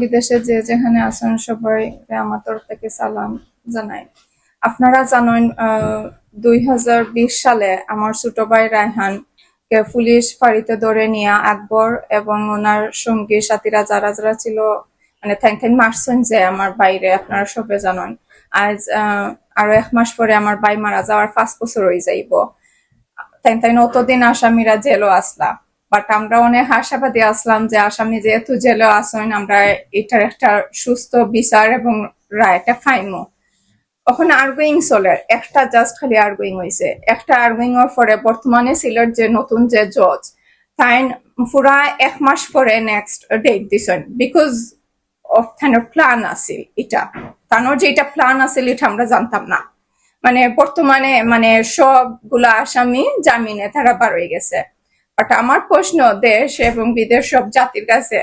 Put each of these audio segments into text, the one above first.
বিদেশে যে যেখানে আছেন সবাই আমার তরফ থেকে সালাম জানাই। আপনারা জানেন 2020 সালে আমার ছোট ভাই রায়হান কে পুলিশ ফাঁড়িতে ধরে নিয়ে আকবর এবং ওনার সঙ্গী সাথীরা যারা যারা ছিল মানে থ্যাংক মারছেন যে আমার বাইরে আপনারা সবাই জানেন। আজ আরো 1 মাস পরে আমার ভাই মারা যাওয়ার 5 বছর হয়ে যাইব। তাই অতদিন আসামিরা জেলও আসলা, বাট আমরা অনেক আশাবাদী আসলাম যে আসামি যেহেতু জেলে আসেন আমরা এটার একটা সুস্থ বিচার এবং রায়টা ফাইমো। ওখানে আর্গুইং চলে, একটা জাস্ট খালি আর্গুইং হয়েছে, একটা আর্গুইং এর পরে বর্তমানে সিলেট যে নতুন যে জজ তাই পুরা 1 মাস পরে নেক্সট ডেট দিছেন বিকজ অফ থানোর প্ল্যান আছিল। এটা থানোর যে এটা প্ল্যান আছিল এটা আমরা জানতাম না। মানে বর্তমানে মানে সবগুলা আসামি জামিনে তারা বার হয়ে গেছে। বাট আমার প্রশ্ন দেশ এবং বিদেশ সব জাতির কাছে,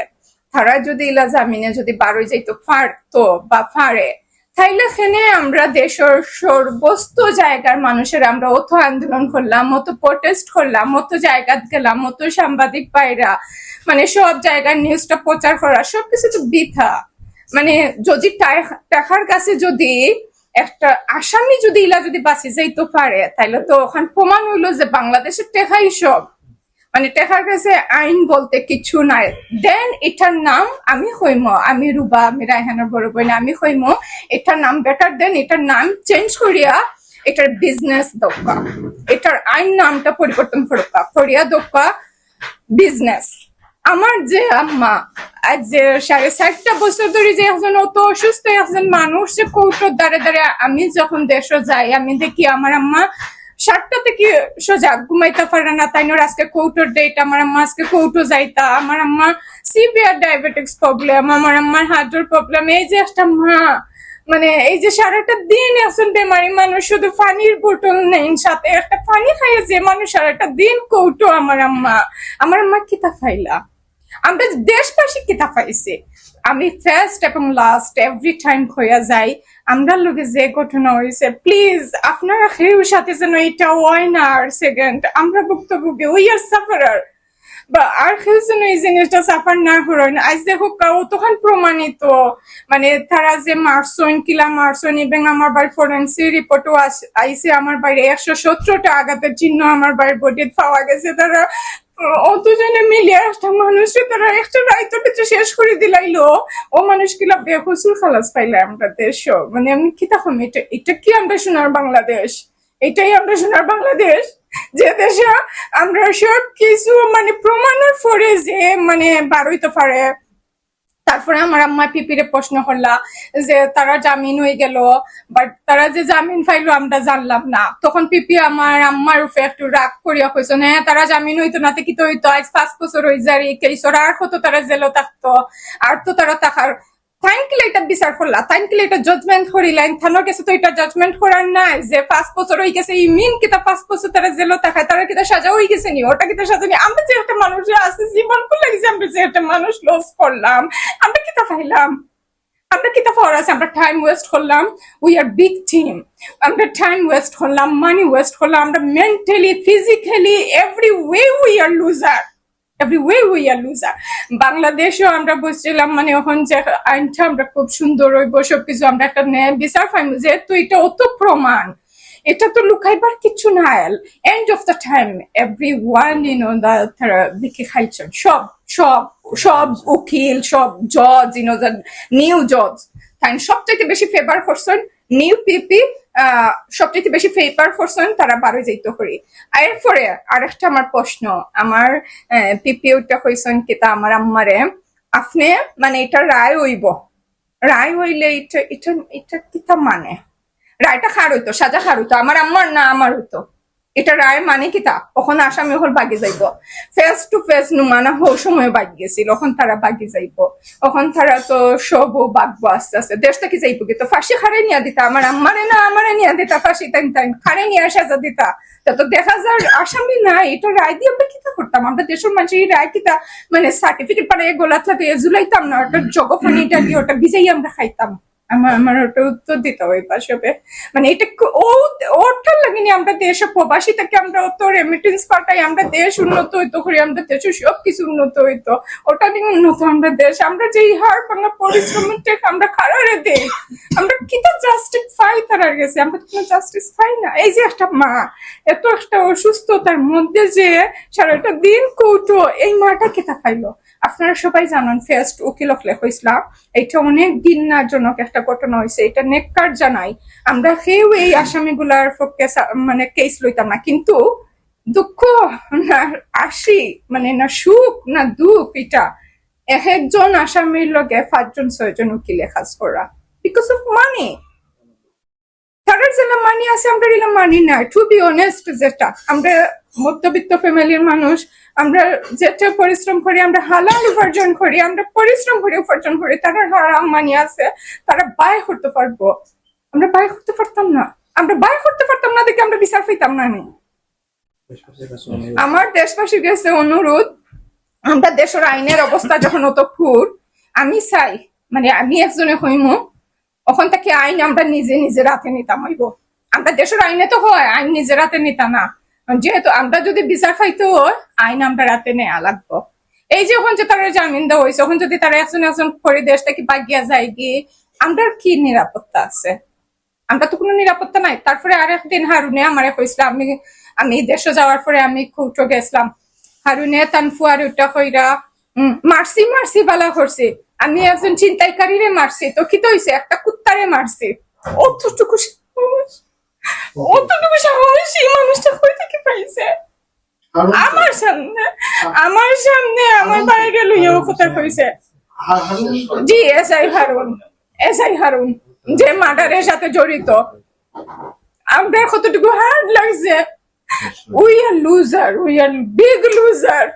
তারা যদি ইলা জামিনে যদি বার হয়ে যাইতো পারতো বা পারে, তাইলে এখানে আমরা দেশের সর্বস্ত জায়গার মানুষের আমরা অত আন্দোলন করলাম, অত প্রোটেস্ট করলাম, অত জায়গা গেলাম, অত সাংবাদিক ভাইরা মানে সব জায়গার নিউজটা প্রচার করা সবকিছু তো বৃথা। মানে যদি টাকার কাছে যদি একটা আসামি যদি ইলা যদি বাঁচি যাইতে পারে তাইলে তো ওখানে প্রমাণ হইলো যে বাংলাদেশের টেকাই সব, মানে টেকার কাছে আইন বলতে কিছু নাই। দেন এটার নাম আমি হইম, আমি রুবা, আমি রায়হানের বড় বোন, আমি হইম এটার নাম বেটার দেন এটার নাম চেঞ্জ করিয়া এটার বিজনেস দোকা, এটার আইন নামটা পরিবর্তন করিয়া দোকা বিজনেস। আমার যে আম্মা আজ যে 60.5 বছর ধরে যে একজন অত অসুস্থ একজন মানুষ যে কৌটোর দ্বারে দ্বারে আমি যখন দেশে যাই আমি দেখি আমার আম্মা 7টা থেকে সোজা ঘুমাইতে পারে না, তাই নয় আজকে কৌটোর ডেট, আমার আম্মা আজকে কৌটো যাইতা, আমার আম্মা সিভিয়ার ডায়াবেটিক্স প্রবলেম, আমার আম্মার হার্টের প্রবলেম। এই যে একটা মা মানে এই যে সারাটা দিন এখন বেমারি মানুষ শুধু পানির বোতল নেই সাথে একটা পানি খাইয়ে যে মানুষ সারাটা দিন কৌটো, আমার আম্মা কিতা ফাইলা, আমরা দেশবাসী কিতা পাইছে। আমি ফার্স্ট এবং লাস্ট এভরি টাইম হইয়া যাই আমরা লোকে যে ঘটনা হয়েছে প্লিজ আপনারা কেউ সাথে যেন এটা হয় না। আর সেকেন্ড আমরা ভুক্তভোগী, উই আর সাফারার, বা আর কেউ যেন এই জিনিসটা সাফার না করেন। আজ দেখো তখন প্রমাণিত মানে তারা যে মারসন কিলা মারসন এবং আমার বাড়ির ফরেন্সিক রিপোর্টও আইসে, আমার বাইরে 117টা আঘাতের চিহ্ন আমার বাড়ির বডি পাওয়া গেছে। তারা অতজনে মিলিয়ে একটা মানুষকে তারা একটা রাইতো কিছু শেষ করে দিলাইলো, ও মানুষ কিলা বেকসুর খালাস পাইলে আমরা দেশ। মানে আমি কি তখন এটা কি আমরা সোনার বাংলাদেশ? এটাই আমরা সোনার বাংলাদেশ যে দেশে আমরা সব কিছু মানে প্রমাণের পরে যে মানে বার হইতে পারে। তারপরে আমার আম্মা পিপিরে প্রশ্ন করলা যে তারা জামিন হয়ে গেল, বাট তারা যে জামিন পাইলো আমরা জানলাম না। তখন পিপি আমার আম্মার উপরে একটু রাগ করিয়া কইছো, হ্যাঁ তারা জামিন হইতো না কি তো হইতো, আজ 5 বছর হয়ে যায় কেসর আর কত তারা জেলও থাকতো, আর তো তারা থাকার থ্যাঙ্কলে এটা বিচার করলা, থ্যাঙ্কলে এটা জাজমেন্ট করিলেন। থানোর কাছে তো এটা জাজমেন্ট করার নাই যে 5 বছর হয়ে গেছে এই মিন কিতা 5 বছর তারা জেলও থাকায়, তারা কিতা সাজা হয়ে গেছে নি, ওটা কিতা সাজা নি। আমরা যে একটা মানুষের আছে জীবন করলে আমরা যে একটা মানুষ লস করলাম, আমরা কিতা পাইলাম? আমরা কিতা পাওয়ার আছে? আমরা টাইম ওয়েস্ট করলাম, উই আর বিগ টিম, আমরা টাইম ওয়েস্ট করলাম, মানি ওয়েস্ট করলাম, আমরা mentally physically every way we are loser, every way we are loser. বাংলাদেশেও আমরা বুঝছিলাম মানে এখন যে আইনটা আমরা খুব সুন্দর হইব সবকিছু আমরা একটা ন্যায় বিচার পাইব, যেহেতু এটা অত প্রমাণ, এটা তো লুকাইবার কিছু নাই। End of the time every one তারা দেখে খাইছেন সব সব সব উকিল সব জজ নিউ জজ তাই সবচেয়ে বেশি ফেভার করছেন নিউ পিপি, সবচেয়ে বেশি ফেভার করছেন তারা বারো যাইতে করি। এরপরে আরেকটা আমার প্রশ্ন, আমার পিপি ওইটা কইছেন কিতা আমার আম্মারে আপনি মানে এটা রায় হইব, রায় হইলে এটা এটা এটা কিতা মানে রায়টা খার হইতো সাজা খার হইতো, আমার আম্মার না আমার হইতো, এটা রায় মানে কিতা ওখানে আসামি হল বাগি যাইব, ফেস টু ফেস নুমানা হো সময় বাগি গেছিল, ওখান তারা বাগি যাইব, ওখান তারা তো সব বাগবো আস্তে আস্তে দেশটা কি যাইব কি তো ফাঁসি খারে নিয়ে দিতা, আমার আম্মারে না আমারে নিয়ে দিতা ফাঁসি টাইম টাইম খারে নিয়ে সাজা দিতা, তো দেখা যায় আসামি না। এটা রায় দিয়ে আমরা কিতা করতাম? আমরা দেশের মানুষ এই রায় কিতা মানে সার্টিফিকেট পারে গোলা থাকে জুলাইতাম না, ওটা জগফানি এটা দিয়ে ওটা ভিজাই আমরা খাইতাম, আমার ওটা উত্তর দিতে হবে পাশে, মানে এটা ওটার লাগেনি আমরা দেশে প্রবাসী থেকে আমরা অত রেমিটেন্স পাঠাই, আমরা দেশ উন্নত হইতো করি, আমরা দেশে সবকিছু উন্নত হইতো, ওটা নিয়ে উন্নত আমরা দেশ, আমরা যেই হার বাংলা পরিশ্রমের টেক আমরা খারারে দেই, আমরা কিতা জাস্টিস পাই তারার গেছে, আমরা তো কোনো জাস্টিস পাই না। এই যে একটা মা এত একটা অসুস্থতার মধ্যে যে সারাটা দিন কৌটো, এই মাটা কিতা পাইলো? আপনারা সবাই জানেন ফার্স্ট উকিল অফ ইসলাম, এটা অনেক দিনজনক একটা ঘটনা হয়েছে, এটা নেককার জানাই, আমরা কেউ এই আসামিগুলার পক্ষে মানে কেস লইতাম না, কিন্তু দুঃখ না আসি মানে না সুখ না দুঃখ, এটা এক একজন আসামির লগে 5 জন 6 জন উকিলে কাজ করা বিকজ অফ মানি। তাদের যেটা মানি আছে আমরা এলাম মানি না। টু বি অনেস্ট, যেটা আমরা মধ্যবিত্ত ফ্যামিলির মানুষ, আমরা যেটা পরিশ্রম করি, আমরা হালাল উপার্জন করি, আমরা পরিশ্রম করে উপার্জন করি, তারা হারাম মানি আছে, তারা ব্যয় করতে পারবো, আমরা ব্যয় করতে পারতাম না, আমরা ব্যয় করতে পারতাম না দেখে আমরা বিচার পাইতাম না। আমি আমার দেশবাসীর কাছে অনুরোধ, আমরা দেশের আইনের অবস্থা যখন অত খুর, আমি চাই মানে আমি একজনে হইমু, ওখান থেকে আইন আমরা নিজে নিজের হাতে নিতাম হইব। আমরা দেশের আইনে তো হয় আইন নিজের হাতে নিতা না, যেহেতু আমরা যদি বিচার পাইতো আইন আমরা হাতে নেওয়া লাগবো। এই যে ওখান যে তারা জামিন দেওয়া হয়েছে, ওখান যদি তারা একজন একজন করে দেশ থেকে বাগিয়া যায় গিয়ে, আমরা কি নিরাপত্তা আছে? আমরা তো কোনো নিরাপত্তা নাই। তারপরে আর একদিন হারুনে আমার কইছিল, আমি দেশে যাওয়ার পরে আমি কৌটো গেছিলাম, হারুনে তানফুয়ার ওইটা কইরা মারছি মারছি বালা করছি, আমি একজন ছিনতাইকারীরে মারছি, তো কি তো হইছে, একটা কুত্তারে মারছি। অতটুকু সাহস, অতটুকু সাহস এই মানুষটা কই থেকে পাইছে? আমার সামনে আমার বাইরে লইয়া কথা কইছে। জি এসআই হারুন যে মার্ডারের সাথে জড়িত। আমরা কতটুকু হার্ড লাগছে, we are loser, we are big loser.